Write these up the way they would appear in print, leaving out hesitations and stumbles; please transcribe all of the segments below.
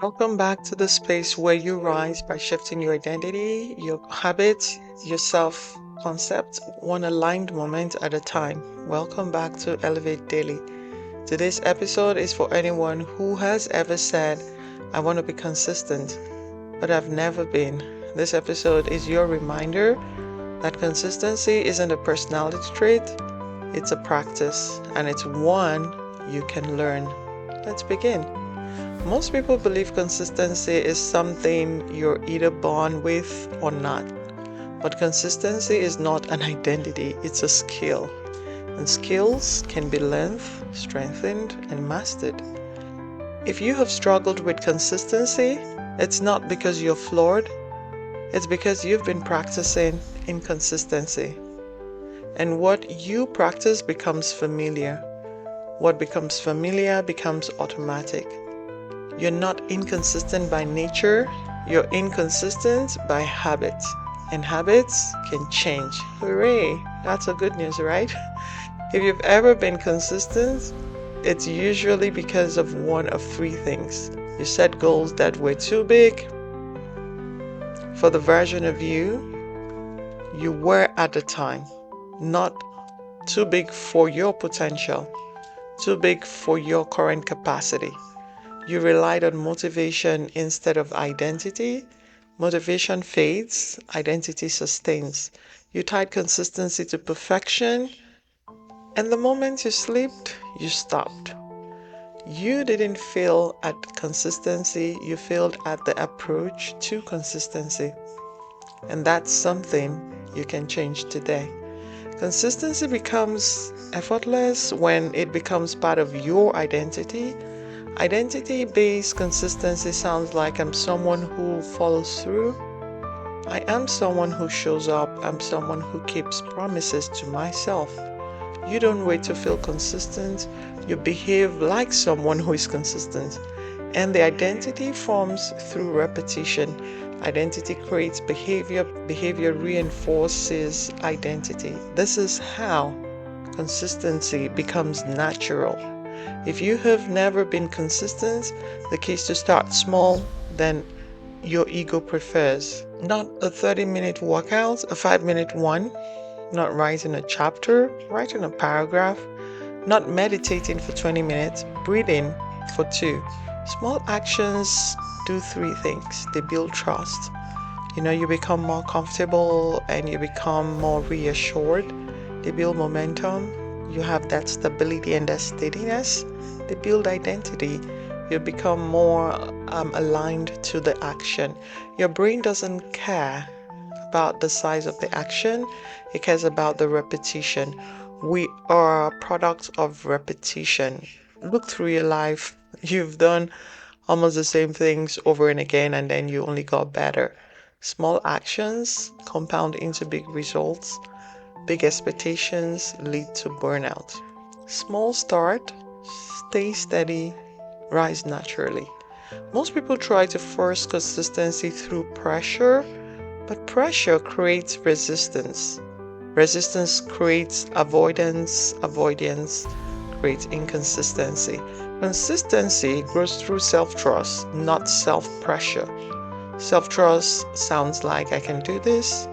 Welcome back to the space where you rise by shifting your identity, your habits, your self concept, one aligned moment at a time. Welcome back to Elevate Daily. Today's episode is for anyone who has ever said, I want to be consistent, but I've never been. This episode is your reminder that consistency isn't a personality trait, it's a practice, and it's one you can learn. Let's begin. Most people believe consistency is something you're either born with or not. But consistency is not an identity, it's a skill. And skills can be learned, strengthened, and mastered. If you have struggled with consistency, it's not because you're flawed, it's because you've been practicing inconsistency. And what you practice becomes familiar. What becomes familiar becomes automatic. You're not inconsistent by nature, you're inconsistent by habit. And habits can change. Hooray! That's a good news, right? If you've ever been consistent, it's usually because of one of three things. You set goals that were too big for the version of you were at the time, not too big for your potential, too big for your current capacity. You relied on motivation instead of identity. Motivation fades, identity sustains. You tied consistency to perfection, and the moment you slipped, you stopped. You didn't fail at consistency, you failed at the approach to consistency. And that's something you can change today. Consistency becomes effortless when it becomes part of your identity. Identity-based consistency sounds like I'm someone who follows through. I am someone who shows up. I'm someone who keeps promises to myself. You don't wait to feel consistent. You behave like someone who is consistent. And the identity forms through repetition. Identity creates behavior. Behavior reinforces identity. This is how consistency becomes natural. If you have never been consistent, the key is to start small, then your ego prefers. Not a 30-minute workout, a 5-minute one, not writing a chapter, writing a paragraph, not meditating for 20 minutes, breathing for 2. Small actions do 3 things. They build trust. You become more comfortable and you become more reassured. They build momentum. You have that stability and that steadiness. They build identity. You become more aligned to the action. Your brain doesn't care about the size of the action, it cares about the repetition. We are products of repetition. Look through your life. You've done almost the same things over and again, and then you only got better. Small actions compound into big results. Big expectations lead to burnout. Small start, stay steady, rise naturally. Most people try to force consistency through pressure, but pressure creates resistance. Resistance creates avoidance. Avoidance creates inconsistency. Consistency grows through self-trust, not self-pressure. Self-trust sounds like I can do this.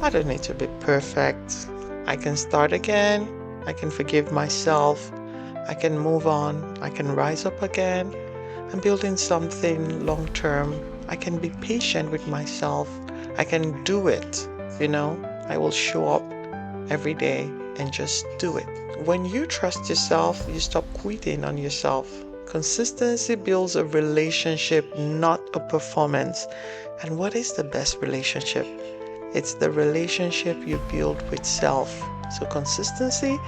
I don't need to be perfect. I can start again. I can forgive myself. I can move on. I can rise up again. I'm building something long term. I can be patient with myself. I can do it. I will show up every day and just do it. When you trust yourself, you stop quitting on yourself. Consistency builds a relationship, not a performance. And what is the best relationship? It's the relationship you build with self. So consistency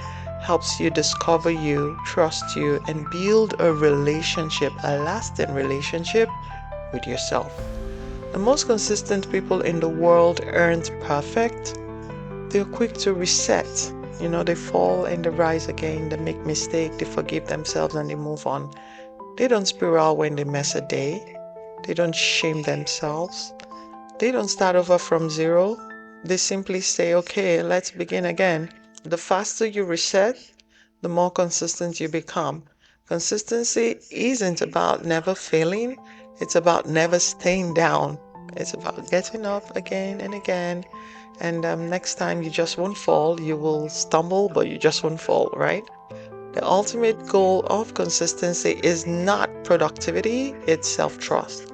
helps you discover you, trust you, and build a relationship, a lasting relationship with yourself. The most consistent people in the world aren't perfect. They're quick to reset. They fall and they rise again. They make mistakes, they forgive themselves, and they move on. They don't spiral when they miss a day. They don't shame themselves. They don't start over from zero. They simply say, okay, let's begin again. The faster you reset, the more consistent you become. Consistency isn't about never failing, It's about never staying down. It's about getting up again and again. And next time you just won't fall. You will stumble, but you just won't fall, right? The ultimate goal of consistency is not productivity, it's self trust.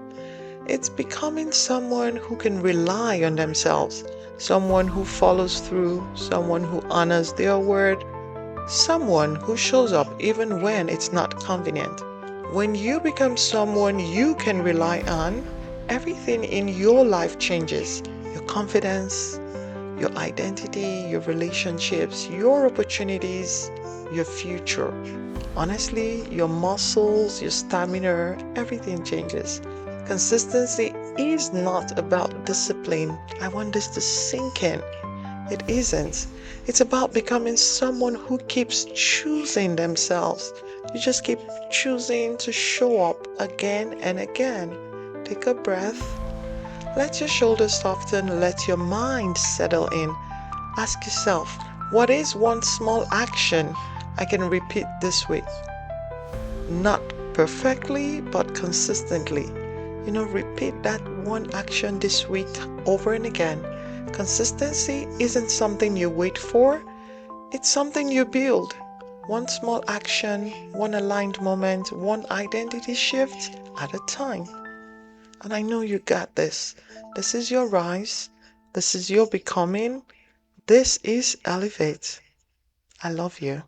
It's becoming someone who can rely on themselves, someone who follows through, someone who honors their word, someone who shows up even when it's not convenient. When you become someone you can rely on, everything in your life changes. Your confidence, your identity, your relationships, your opportunities, your future. Honestly, your muscles, your stamina, everything changes. Consistency is not about discipline. I want this to sink in. It isn't. It's about becoming someone who keeps choosing themselves. You just keep choosing to show up again and again. Take a breath. Let your shoulders soften. Let your mind settle in. Ask yourself, what is one small action I can repeat this week? Not perfectly, but consistently. Repeat that one action this week over and again. Consistency isn't something you wait for, it's something you build. One small action, one aligned moment, one identity shift at a time. And I know you got this. This is your rise. This is your becoming. This is Elevate. I love you.